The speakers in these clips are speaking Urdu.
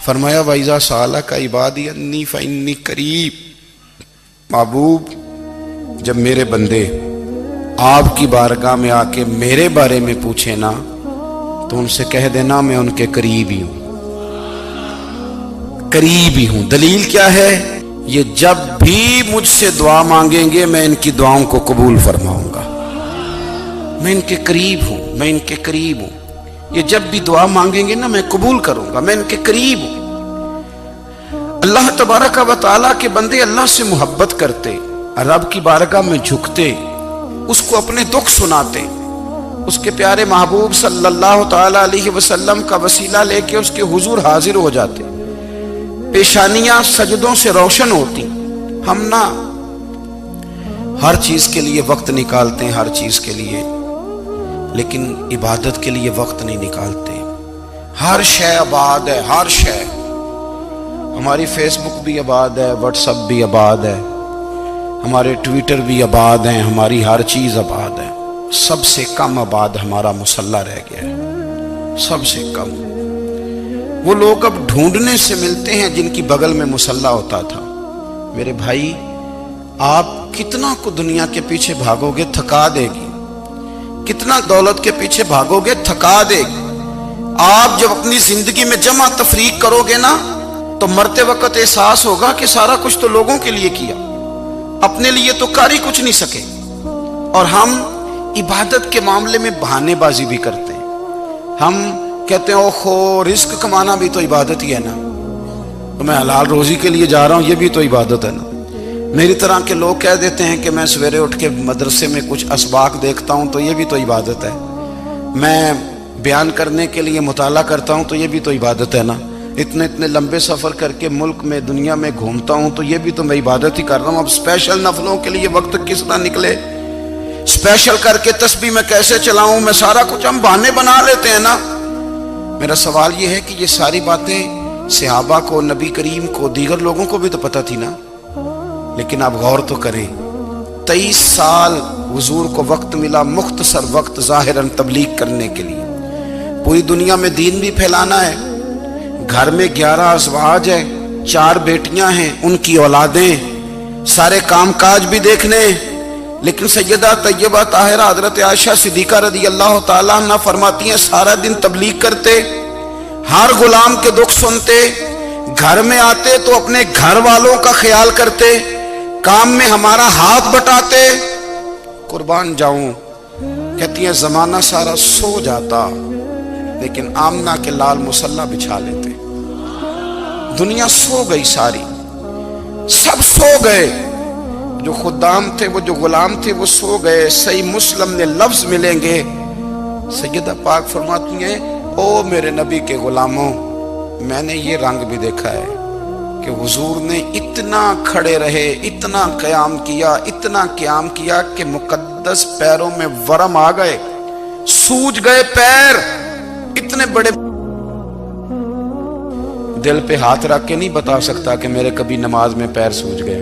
فرمایا وَإِذَا سَأَلَكَ عِبَادِي أَنِّي فَإِنِّي قَرِيب، محبوب جب میرے بندے آپ کی بارگاہ میں آ کے میرے بارے میں پوچھیں نا تو ان سے کہہ دینا میں ان کے قریب ہی ہوں، قریب ہی ہوں۔ دلیل کیا ہے؟ یہ جب بھی مجھ سے دعا مانگیں گے میں ان کی دعاؤں کو قبول فرماؤں گا، میں ان کے قریب ہوں، میں ان کے قریب ہوں۔ یہ جب بھی دعا مانگیں گے نا میں قبول کروں گا، میں ان کے قریب ہوں۔ اللہ تبارک و تعالیٰ کے بندے اللہ سے محبت کرتے، رب کی بارگاہ میں جھکتے، اس کو اپنے دکھ سناتے، اس کے پیارے محبوب صلی اللہ تعالیٰ علیہ وسلم کا وسیلہ لے کے اس کے حضور حاضر ہو جاتے، پیشانیاں سجدوں سے روشن ہوتی۔ ہم نا ہر چیز کے لیے وقت نکالتے ہیں، ہر چیز کے لیے، لیکن عبادت کے لیے وقت نہیں نکالتے۔ ہر شے آباد ہے، ہر شے، ہماری فیس بک بھی آباد ہے، واٹس ایپ بھی آباد ہے، ہمارے ٹویٹر بھی آباد ہیں، ہماری ہر چیز آباد ہے۔ سب سے کم آباد ہمارا مصلی رہ گیا ہے، سب سے کم۔ وہ لوگ اب ڈھونڈنے سے ملتے ہیں جن کی بغل میں مصلی ہوتا تھا۔ میرے بھائی، آپ کتنا کو دنیا کے پیچھے بھاگو گے تھکا دے گی، کتنا دولت کے پیچھے بھاگو گے تھکا دے گی۔ آپ جب اپنی زندگی میں جمع تفریق کرو گے نا تو مرتے وقت احساس ہوگا کہ سارا کچھ تو لوگوں کے لیے کیا، اپنے لیے تو کر ہی کچھ نہیں سکے۔ اور ہم عبادت کے معاملے میں بہانے بازی بھی کرتے ہیں۔ ہم کہتے ہیں اوہو رزق کمانا بھی تو عبادت ہی ہے نا، تو میں حلال روزی کے لیے جا رہا ہوں، یہ بھی تو عبادت ہے نا۔ میری طرح کے لوگ کہہ دیتے ہیں کہ میں سویرے اٹھ کے مدرسے میں کچھ اسباق دیکھتا ہوں تو یہ بھی تو عبادت ہے، میں بیان کرنے کے لیے مطالعہ کرتا ہوں تو یہ بھی تو عبادت ہے نا، اتنے لمبے سفر کر کے ملک میں دنیا میں گھومتا ہوں تو یہ بھی تو میں عبادت ہی کر رہا ہوں۔ اب اسپیشل نفلوں کے لیے وقت کس طرح نکلے، اسپیشل کر کے تسبیح میں کیسے چلاؤں، میں سارا کچھ ہم بہانے بنا لیتے ہیں نا۔ میرا سوال یہ ہے کہ یہ ساری باتیں صحابہ کو، نبی کریم کو، دیگر لوگوں کو بھی تو پتہ تھی نا، لیکن آپ غور تو کریں، 23 سال حضور کو وقت ملا، مختصر وقت ظاہراً تبلیغ کرنے کے لیے، پوری دنیا میں دین بھی پھیلانا ہے۔ گھر میں 11 ازواج ہیں، 4 بیٹیاں ہیں، ان کی اولادیں، سارے کام کاج بھی دیکھنے، لیکن سیدہ طیبہ طاہرہ حضرت عائشہ صدیقہ رضی اللہ تعالیٰ عنہ فرماتی ہیں سارا دن تبلیغ کرتے، ہر غلام کے دکھ سنتے، گھر میں آتے تو اپنے گھر والوں کا خیال کرتے، کام میں ہمارا ہاتھ بٹاتے۔ قربان جاؤں، کہتی ہیں زمانہ سارا سو جاتا لیکن آمنہ کے لال مصلی بچھا لیتے۔ دنیا سو گئی، ساری سب سو گئے، جو خدام تھے، وہ جو غلام تھے وہ سو گئے۔ صحیح مسلم میں لفظ ملیں گے، سیدہ پاک فرماتی ہیں او میرے نبی کے غلاموں، میں نے یہ رنگ بھی دیکھا ہے کہ حضور نے اتنا کھڑے رہے، اتنا قیام کیا، اتنا قیام کیا کہ مقدس پیروں میں ورم آ گئے، سوج گئے پیر، اتنے بڑے۔ دل پہ ہاتھ رکھ کے نہیں بتا سکتا کہ میرے کبھی نماز میں پیر سوج گئے،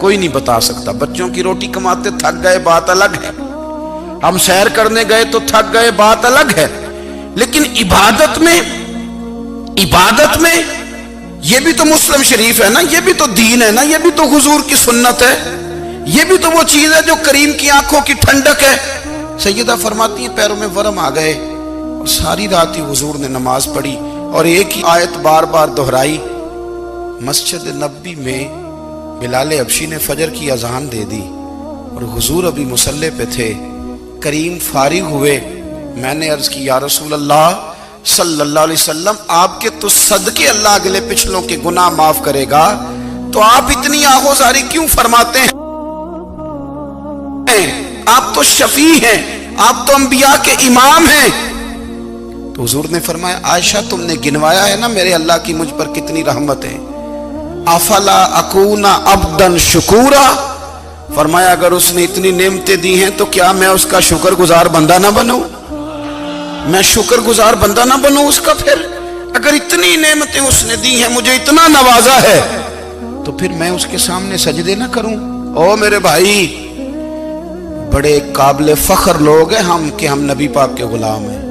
کوئی نہیں بتا سکتا۔ بچوں کی روٹی کماتے تھک گئے بات الگ ہے، ہم سیر کرنے گئے تو تھک گئے بات الگ ہے، لیکن عبادت میں یہ بھی تو مسلم شریف ہے نا، یہ بھی تو دین ہے نا، یہ بھی تو حضور کی سنت ہے، یہ بھی تو وہ چیز ہے جو کریم کی آنکھوں کی ٹھنڈک ہے۔ سیدہ فرماتی ہیں پیروں میں ورم آ گئے، اور ساری رات ہی حضور نے نماز پڑھی اور ایک ہی آیت بار بار دہرائی۔ مسجد نبوی میں بلال حبشی نے فجر کی اذان دے دی اور حضور ابھی مصلی پہ تھے، کریم فارغ ہوئے، میں نے عرض کی یا رسول اللہ صلی اللہ علیہ وسلم، آپ کے تو صدقے اللہ اگلے پچھلوں کے گناہ معاف کرے گا، تو آپ اتنی آہوزاری کیوں فرماتے ہیں؟ آپ تو شفیع ہیں، آپ تو انبیاء کے امام ہیں۔ تو حضور نے فرمایا عائشہ تم نے گنوایا ہے نا میرے اللہ کی مجھ پر کتنی رحمت ہے، افلا اکون عبدا شکورا، فرمایا اگر اس نے اتنی نعمتیں دی ہیں تو کیا میں اس کا شکر گزار بندہ نہ بنوں، میں شکر گزار بندہ نہ بنوں اس کا؟ پھر اگر اتنی نعمتیں اس نے دی ہیں، مجھے اتنا نوازا ہے، تو پھر میں اس کے سامنے سجدے نہ کروں؟ او میرے بھائی، بڑے قابل فخر لوگ ہیں ہم کہ ہم نبی پاک کے غلام ہیں،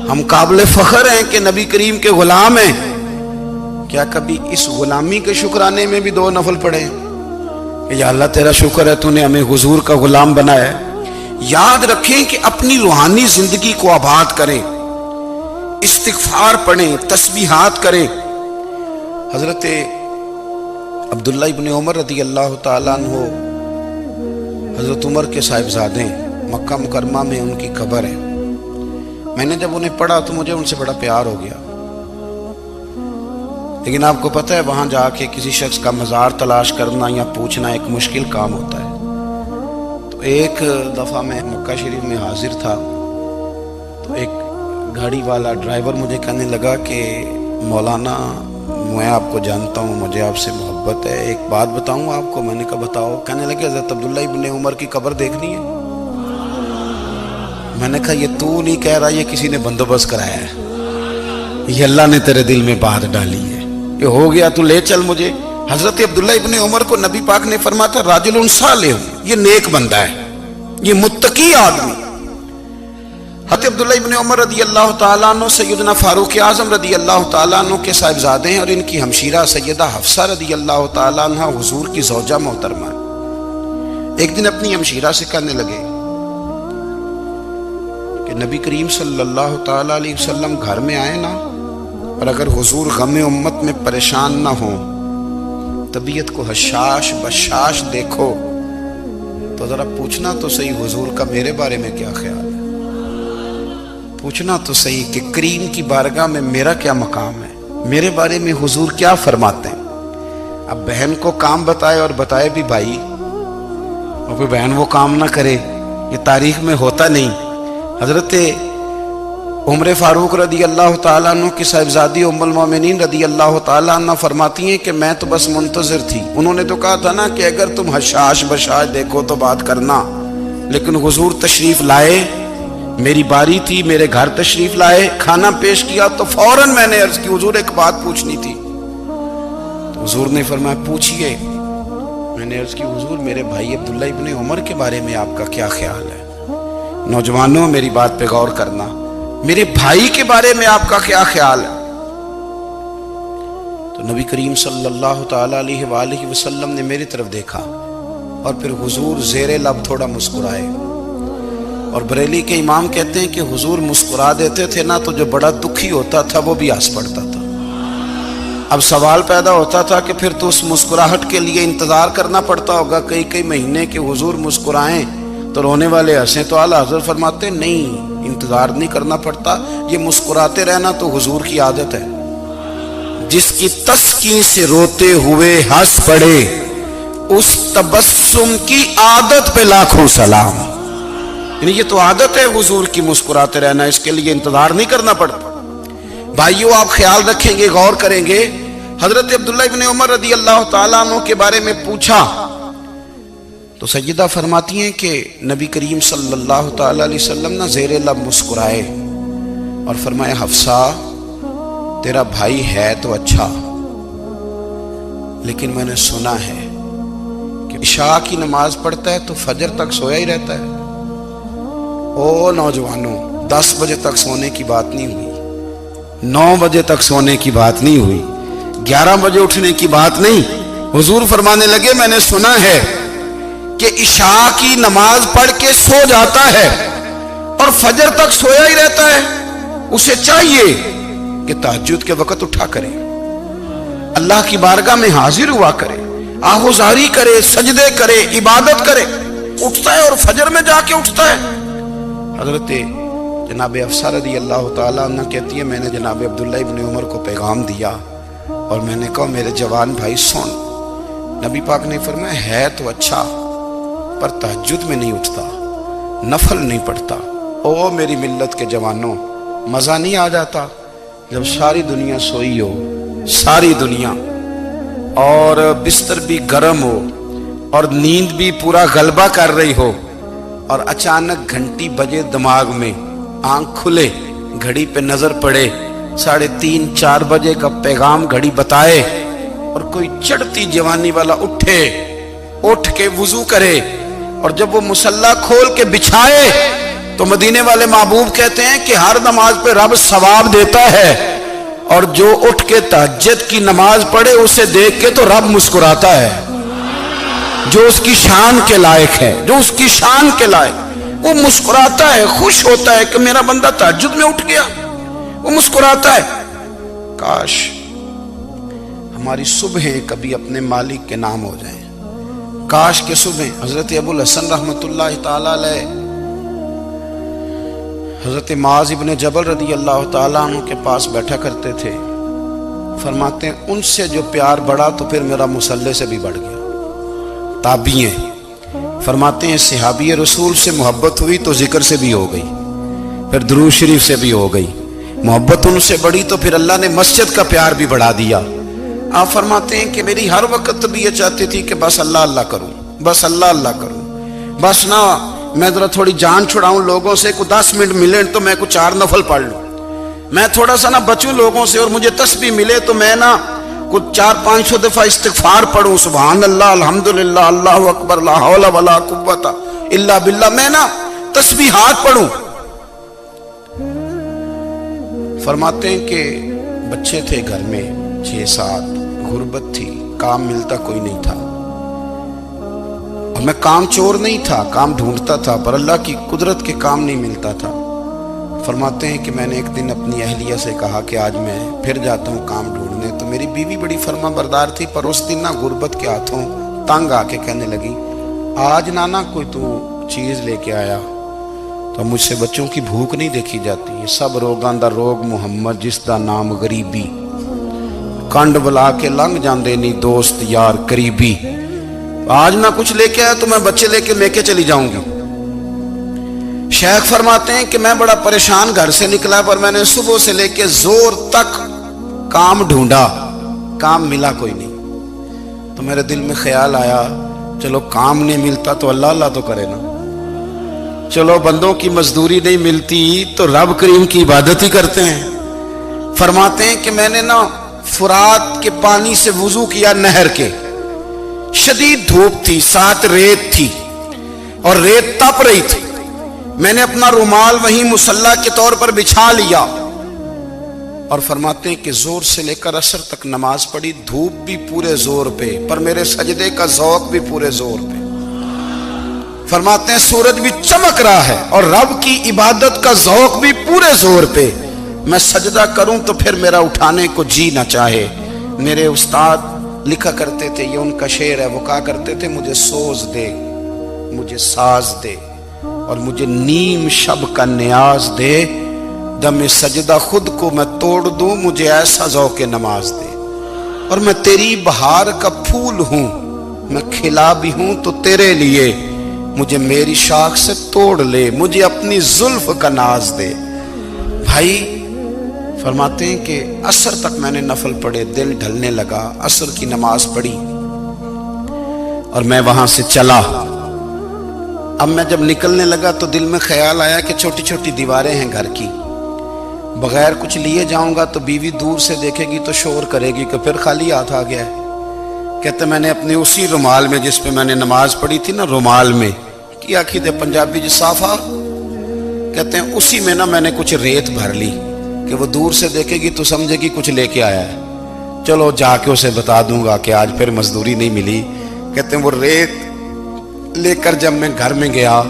ہم قابل فخر ہیں کہ نبی کریم کے غلام ہیں، کیا کبھی اس غلامی کے شکرانے میں بھی 2 نفل پڑھے کہ یا اللہ تیرا شکر ہے تو نے ہمیں حضور کا غلام بنایا ہے؟ یاد رکھیں کہ اپنی روحانی زندگی کو آباد کریں، استغفار پڑھیں، تسبیحات کریں۔ حضرت عبداللہ ابن عمر رضی اللہ تعالیٰ عنہ حضرت عمر کے صاحبزادے، مکہ مکرمہ میں ان کی قبر ہے۔ میں نے جب انہیں پڑھا تو مجھے ان سے بڑا پیار ہو گیا، لیکن آپ کو پتہ ہے وہاں جا کے کسی شخص کا مزار تلاش کرنا یا پوچھنا ایک مشکل کام ہوتا ہے۔ تو ایک دفعہ میں مکہ شریف میں حاضر تھا تو ایک گاڑی والا ڈرائیور مجھے کہنے لگا کہ مولانا میں آپ کو جانتا ہوں، مجھے آپ سے محبت ہے، ایک بات بتاؤں آپ کو؟ میں نے کہا بتاؤ۔ کہنے لگے حضرت عبداللہ ابن عمر کی قبر دیکھنی ہے۔ میں نے کہا یہ تو نہیں کہہ رہا، یہ کسی نے بندوبست کرایا ہے، یہ اللہ نے تیرے دل میں بات ڈالی ہے، یہ ہو گیا تو لے چل مجھے۔ حضرت عبداللہ ابن عمر کو نبی پاک نے فرمایا تھا راجل صالح، یہ نیک بندہ ہے، یہ متقی آدمی۔ حضرت عبداللہ ابن عمر رضی اللہ تعالیٰ عنہ سیدنا فاروق اعظم رضی اللہ تعالیٰ عنہ کے صاحبزادے ہیں، اور ان کی ہمشیرہ سیدہ حفصہ رضی اللہ تعالیٰ عنہ حضور کی زوجہ محترمہ۔ ایک دن اپنی ہمشیرہ سے کہنے لگے کہ نبی کریم صلی اللہ تعالیٰ علیہ وسلم گھر میں آئے نا، اور اگر حضور غم امت میں پریشان نہ ہوں، طبیعت کو حشاش بشاش دیکھو تو ذرا پوچھنا تو صحیح حضور کا میرے بارے میں کیا خیال ہے، پوچھنا تو صحیح کہ کریم کی بارگاہ میں میرا کیا مقام ہے، میرے بارے میں حضور کیا فرماتے ہیں۔ اب بہن کو کام بتائے، اور بتائے بھی بھائی، اور پھر بہن وہ کام نہ کرے، یہ تاریخ میں ہوتا نہیں۔ حضرت عمر فاروق رضی اللہ تعالیٰ عنہ کی صاحبزادی ام المومنین رضی اللہ تعالیٰ عنہ فرماتی ہیں کہ میں تو بس منتظر تھی۔ انہوں نے تو کہا تھا نا کہ اگر تم حشاش بشاش دیکھو تو بات کرنا، لیکن حضور تشریف لائے، میری باری تھی، میرے گھر تشریف لائے، کھانا پیش کیا تو فوراً میں نے عرض کی حضور ایک بات پوچھنی تھی۔ تو حضور نے فرمایا پوچھئے۔ میں نے عرض کی حضور میرے بھائی عبداللہ ابن عمر کے بارے میں آپ کا کیا خیال ہے؟ نوجوانوں میری بات پہ غور کرنا، میرے بھائی کے بارے میں آپ کا کیا خیال ہے؟ تو نبی کریم صلی اللہ تعالیٰ علیہ وآلہ وسلم نے میری طرف دیکھا، اور پھر حضور زیر لب تھوڑا مسکرائے، اور بریلی کے امام کہتے ہیں کہ حضور مسکرا دیتے تھے نا تو جو بڑا دکھی ہوتا تھا وہ بھی ہنس پڑتا تھا۔ اب سوال پیدا ہوتا تھا کہ پھر تو اس مسکراہٹ کے لیے انتظار کرنا پڑتا ہوگا کئی مہینے کہ حضور مسکرائیں تو رونے والے ہنسیں، تو اعلیٰ حضرت فرماتے نہیں، انتظار نہیں کرنا پڑتا، یہ مسکراتے رہنا تو حضور کی عادت ہے۔ جس کی تسکین سے روتے ہوئے ہنس پڑے، اس تبسم کی عادت پہ لاکھوں سلام۔ یعنی یہ تو عادت ہے حضور کی مسکراتے رہنا، اس کے لیے انتظار نہیں کرنا پڑتا۔ بھائیو آپ خیال رکھیں گے، غور کریں گے، حضرت عبداللہ ابن عمر رضی اللہ تعالیٰ عنہ کے بارے میں پوچھا تو سیدہ فرماتی ہیں کہ نبی کریم صلی اللہ تعالیٰ علیہ وسلم نہ زیر لب مسکرائے اور فرمایا حفصہ تیرا بھائی ہے تو اچھا، لیکن میں نے سنا ہے کہ عشاء کی نماز پڑھتا ہے تو فجر تک سویا ہی رہتا ہے۔ او نوجوانوں، 10 بجے تک سونے کی بات نہیں ہوئی، 9 بجے تک سونے کی بات نہیں ہوئی، 11 بجے اٹھنے کی بات نہیں۔ حضور فرمانے لگے میں نے سنا ہے کہ عشاء کی نماز پڑھ کے سو جاتا ہے اور فجر تک سویا ہی رہتا ہے، اسے چاہیے کہ تہجد کے وقت اٹھا کرے، اللہ کی بارگاہ میں حاضر ہوا کرے، آہوزاری کرے، سجدے کرے، عبادت کرے، اٹھتا ہے اور فجر میں جا کے اٹھتا ہے۔ حضرت جناب حفصہ رضی اللہ تعالیٰ عنہ کہتی ہے میں نے جناب عبداللہ ابن عمر کو پیغام دیا اور میں نے کہا میرے جوان بھائی سن، نبی پاک نے فرمایا ہے تو اچھا پر تہجد میں نہیں اٹھتا، نفل نہیں پڑھتا۔ او میری ملت کے جوانوں، مزہ نہیں آ جاتا جب ساری دنیا سوئی ہو، ساری دنیا، اور بستر بھی گرم ہو اور نیند بھی پورا غلبہ کر رہی ہو، اور اچانک گھنٹی بجے دماغ میں، آنکھ کھلے، گھڑی پہ نظر پڑے، 3:30 4 بجے کا پیغام گھڑی بتائے، اور کوئی چڑھتی جوانی والا اٹھ کے وضو کرے، اور جب وہ مصلی کھول کے بچھائے تو مدینے والے محبوب کہتے ہیں کہ ہر نماز پہ رب ثواب دیتا ہے، اور جو اٹھ کے تہجد کی نماز پڑھے اسے دیکھ کے تو رب مسکراتا ہے، جو اس کی شان کے لائق ہے، جو اس کی شان کے لائق، وہ مسکراتا ہے، خوش ہوتا ہے کہ میرا بندہ تہجد میں اٹھ گیا، وہ مسکراتا ہے۔ کاش ہماری صبحیں کبھی اپنے مالک کے نام ہو جائیں، کاش کے صبح۔ حضرت ابو الحسن رحمت اللہ تعالی علیہ حضرت معاذ ابن جبل رضی اللہ تعالیٰ عنہ کے پاس بیٹھا کرتے تھے، فرماتے ہیں ان سے جو پیار بڑھا تو پھر میرا مصلی سے بھی بڑھ گیا۔ تابعی ہیں، فرماتے ہیں صحابی رسول سے محبت ہوئی تو ذکر سے بھی ہو گئی، پھر درود شریف سے بھی ہو گئی، محبت ان سے بڑھی تو پھر اللہ نے مسجد کا پیار بھی بڑھا دیا۔ آپ فرماتے ہیں کہ میری ہر وقت بھی یہ چاہتی تھی کہ بس اللہ اللہ کروں، بس اللہ اللہ کروں، بس نہ میں ذرا تھوڑی جان چھڑاؤں لوگوں سے، کوئی 10 منٹ ملے تو میں کوئی 4 نفل پڑھ لوں، میں تھوڑا سا نہ بچوں لوگوں سے، اور مجھے تسبیح ملے تو میں نہ کچھ 400-500 دفعہ استغفار پڑھوں، سبحان اللہ، الحمدللہ، اللہ اکبر، لا حول ولا قوت الا باللہ، میں نہ تسبیحات پڑھوں۔ فرماتے ہیں کہ بچے تھے گھر میں 6-7، غربت تھی، کام ملتا کوئی نہیں تھا، اور میں کام چور نہیں تھا، کام ڈھونڈتا تھا، پر اللہ کی قدرت کے کام نہیں ملتا تھا۔ فرماتے ہیں کہ میں نے ایک دن اپنی اہلیہ سے کہا کہ آج میں پھر جاتا ہوں کام ڈھونڈنے، تو میری بیوی بڑی فرما بردار تھی، پر اس دن نہ غربت کے ہاتھوں تنگ آ کے کہنے لگی آج نانا کوئی تو چیز لے کے آیا، تو مجھ سے بچوں کی بھوک نہیں دیکھی جاتی، یہ سب روگاں دا روگ محمد جس دا نام غریبی، کنڈ بلا کے لنگ جاندے نہیں دوست یار قریبی، آج نہ کچھ لے کے آیا تو میں بچے لے کے میکے چلی جاؤں گی۔ شیخ فرماتے ہیں کہ میں بڑا پریشان گھر سے نکلا، پر میں نے صبح سے لے کے زور تک کام ڈھونڈا، کام ملا کوئی نہیں، تو میرے دل میں خیال آیا چلو کام نہیں ملتا تو اللہ اللہ تو کرے نا، چلو بندوں کی مزدوری نہیں ملتی تو رب کریم کی عبادت ہی کرتے ہیں۔ فرماتے ہیں کہ میں نے نا فرات کے پانی سے وضو کیا، نہر کے، شدید دھوپ تھی، ساتھ ریت تھی اور ریت تپ رہی تھی، میں نے اپنا رومال وہیں مصلی کے طور پر بچھا لیا، اور فرماتے ہیں کہ زور سے لے کر عصر تک نماز پڑھی، دھوپ بھی پورے زور پہ، پر میرے سجدے کا ذوق بھی پورے زور پہ۔ فرماتے ہیں سورج بھی چمک رہا ہے اور رب کی عبادت کا ذوق بھی پورے زور پہ، میں سجدہ کروں تو پھر میرا اٹھانے کو جی نہ چاہے۔ میرے استاد لکھا کرتے تھے، یہ ان کا شعر ہے، وہ کہا کرتے تھے مجھے سوز دے، مجھے ساز دے، اور مجھے نیم شب کا نیاز دے، دم سجدہ خود کو میں توڑ دوں، مجھے ایسا ذوق نماز دے، اور میں تیری بہار کا پھول ہوں، میں کھلا بھی ہوں تو تیرے لیے، مجھے میری شاخ سے توڑ لے، مجھے اپنی زلف کا ناز دے۔ بھائی فرماتے ہیں کہ عصر تک میں نے نفل پڑھے، دل ڈھلنے لگا، عصر کی نماز پڑھی اور میں وہاں سے چلا۔ اب میں جب نکلنے لگا تو دل میں خیال آیا کہ چھوٹی چھوٹی دیواریں ہیں گھر کی، بغیر کچھ لیے جاؤں گا تو بیوی دور سے دیکھے گی تو شور کرے گی کہ پھر خالی ہاتھ آ گیا ہے۔ کہتے میں نے اپنے اسی رومال میں جس پہ میں نے نماز پڑھی تھی نا، رومال میں کیا کھیدے پنجابی جو صافہ کہتے ہیں، اسی میں نا میں نے کچھ ریت بھر لی کہ وہ دور سے دیکھے گی تو سمجھے گی کچھ لے کے آیا ہے، چلو جا کے اسے بتا دوں گا کہ آج پھر مزدوری نہیں ملی۔ کہتے ہیں وہ ریت لے کر جب میں گھر میں گیا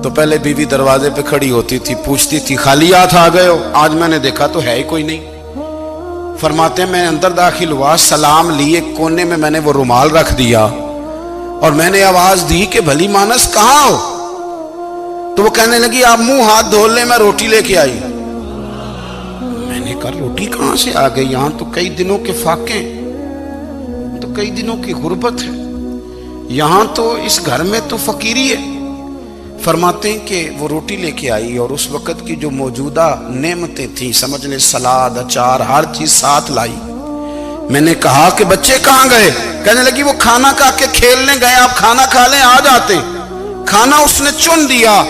تو پہلے بیوی دروازے پہ کھڑی ہوتی تھی، پوچھتی تھی خالی ہاتھ آ گئے ہو؟ آج میں نے دیکھا تو ہے ہی کوئی نہیں۔ فرماتے ہیں میں اندر داخل ہوا، سلام لیے، کونے میں میں نے وہ رومال رکھ دیا اور میں نے آواز دی کہ بھلی مانس کہاں ہو؟ تو وہ کہنے لگی آپ منہ ہاتھ دھو لیں، میں روٹی لے کے آئی۔ میں نے کہا روٹی کہاں سے آ گئی؟ یہاں تو کئی دنوں کے فاقے، تو کئی دنوں کی غربت ہے، یہاں تو اس گھر میں تو فقیری ہے۔ فرماتے ہیں کہ وہ روٹی لے کے آئی اور اس وقت کی جو موجودہ نعمتیں تھیں، سمجھ لیں سلاد، اچار، ہر چیز ساتھ لائی۔ میں نے کہا کہ بچے کہاں گئے؟ کہنے لگی وہ کھانا کھا کے کھیلنے گئے، آپ کھانا کھا لیں آ جاتے۔ کھانا اس نے چن دیا۔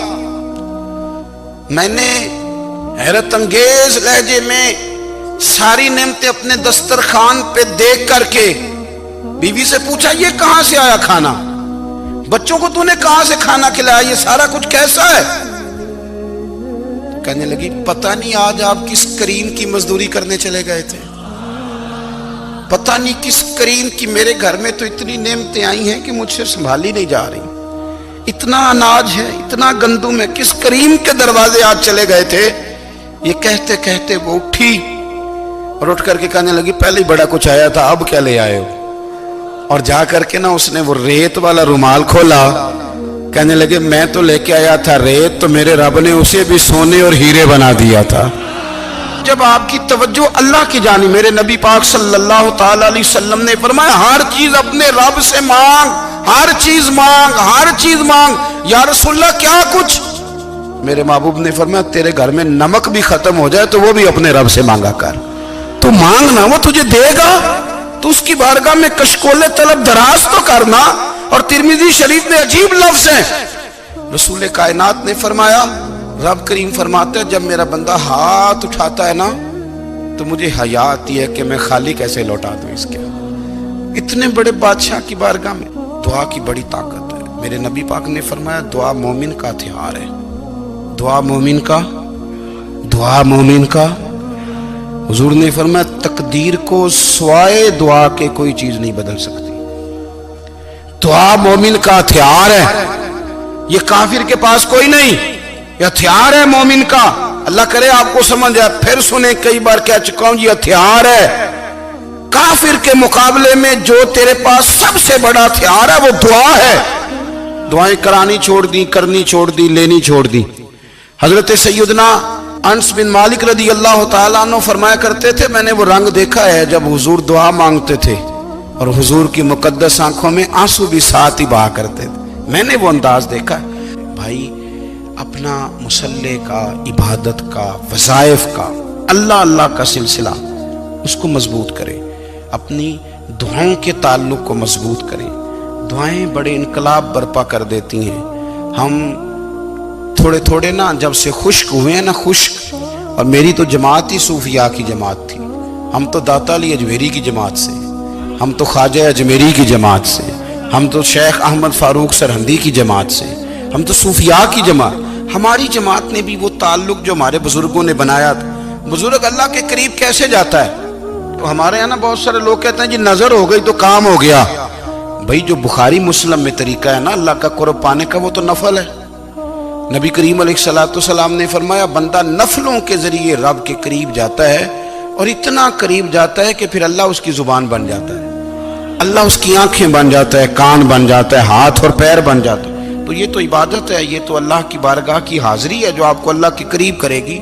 میں نے حیرت انگیز لہجے میں ساری نعمتیں اپنے دسترخوان پہ دیکھ کر کے بیوی سے پوچھا یہ کہاں سے آیا کھانا؟ بچوں کو تو نے کہاں سے کھانا کھلایا؟ یہ سارا کچھ کیسا ہے؟ کہنے لگی پتہ نہیں آج آپ کس کریم کی مزدوری کرنے چلے گئے تھے۔ پتہ نہیں کس کریم کی میرے گھر میں تو اتنی نعمتیں آئی ہیں کہ مجھ سے سنبھالی نہیں جا رہی، اتنا اناج ہے، اتنا گندم ہے، کس کریم کے دروازے آج چلے گئے تھے؟ یہ کہتے کہتے وہ اٹھی اور اٹھ کر کے کہنے لگی پہلے ہی بڑا کچھ آیا تھا، اب کیا لے آئے ہو؟ اور جا کر کے نا اس نے وہ ریت والا رومال کھولا، کہنے لگے میں تو لے کے آیا تھا ریت، تو میرے رب نے اسے بھی سونے اور ہیرے بنا دیا تھا۔ جب آپ کی توجہ اللہ کی جانب، میرے نبی پاک صلی اللہ تعالی علیہ وسلم نے فرمایا ہر چیز اپنے رب سے مانگ، ہر چیز مانگ، ہر چیز مانگ۔ یا رسول اللہ کیا کچھ؟ میرے محبوب نے فرمایا تیرے گھر میں نمک بھی ختم ہو جائے تو وہ بھی اپنے رب سے مانگا کر، تو مانگنا وہ تجھے دے گا، تو اس کی بارگاہ میں کشکول طلب دراز تو کرنا۔ اور ترمذی شریف میں عجیب لفظ ہے، رسول کائنات نے فرمایا، رب کریم فرماتا ہے جب میرا بندہ ہاتھ اٹھاتا ہے نا تو مجھے حیا آتی ہے کہ میں خالی کیسے لوٹا دوں اس کے۔ اتنے بڑے بادشاہ کی بارگاہ میں دعا کی بڑی طاقت ہے۔ میرے نبی پاک نے فرمایا دعا مومن کا ہتھیار ہے، دعا مومن کا، دعا مومن کا۔ حضور نے فرمایا تقدیر کو سوائے دعا کے کوئی چیز نہیں بدل سکتی، دعا مومن کا ہتھیار ہے، یہ کافر کے پاس کوئی نہیں، یہ ہتھیار ہے مومن کا۔ اللہ کرے آپ کو سمجھ آئے، پھر سنیں، کئی بار کہہ چکا ہوں یہ ہتھیار ہے۔ کافر کے مقابلے میں جو تیرے پاس سب سے بڑا ہتھیار ہے وہ دعا ہے۔ دعائیں کرانی چھوڑ دی، کرنی چھوڑ دی، لینی چھوڑ دی۔ حضرت سیدنا انس بن مالک رضی اللہ تعالیٰ عنہ فرمایا کرتے تھے میں نے وہ رنگ دیکھا ہے جب حضور دعا مانگتے تھے اور حضور کی مقدس آنکھوں میں آنسو بھی ساتھ ہی بہا کرتے تھے، میں نے وہ انداز دیکھا ہے۔ بھائی اپنا مصلی کا، عبادت کا، وظائف کا، اللہ اللہ کا سلسلہ اس کو مضبوط کرے، اپنی دعاؤں کے تعلق کو مضبوط کرے۔ دعائیں بڑے انقلاب برپا کر دیتی ہیں۔ ہم تھوڑے تھوڑے نا جب سے خشک ہوئے ہیں نا، خشک، اور میری تو جماعت ہی صوفیاء کی جماعت تھی، ہم تو داتا علی اجمیری کی جماعت سے، ہم تو خواجہ اجمیری کی جماعت سے، ہم تو شیخ احمد فاروق سرہندی کی جماعت سے، ہم تو صوفیاء کی جماعت۔ ہماری جماعت نے بھی وہ تعلق جو ہمارے بزرگوں نے بنایا تھا۔ بزرگ اللہ کے قریب کیسے جاتا ہے؟ تو ہمارے یہاں نا بہت سارے لوگ کہتے ہیں جی نظر ہو گئی تو کام ہو گیا۔ بھائی جو بخاری مسلم میں طریقہ ہے نا اللہ کا قرب پانے کا وہ تو نفل ہے۔ نبی کریم علیہ السلام نے فرمایا بندہ نفلوں کے ذریعے رب کے قریب جاتا ہے، اور اتنا قریب جاتا ہے کہ پھر اللہ اس کی زبان بن جاتا ہے، اللہ اس کی آنکھیں بن جاتا ہے، کان بن جاتا ہے، ہاتھ اور پیر بن جاتا ہے۔ تو یہ تو عبادت ہے، یہ تو اللہ کی بارگاہ کی حاضری ہے جو آپ کو اللہ کے قریب کرے گی۔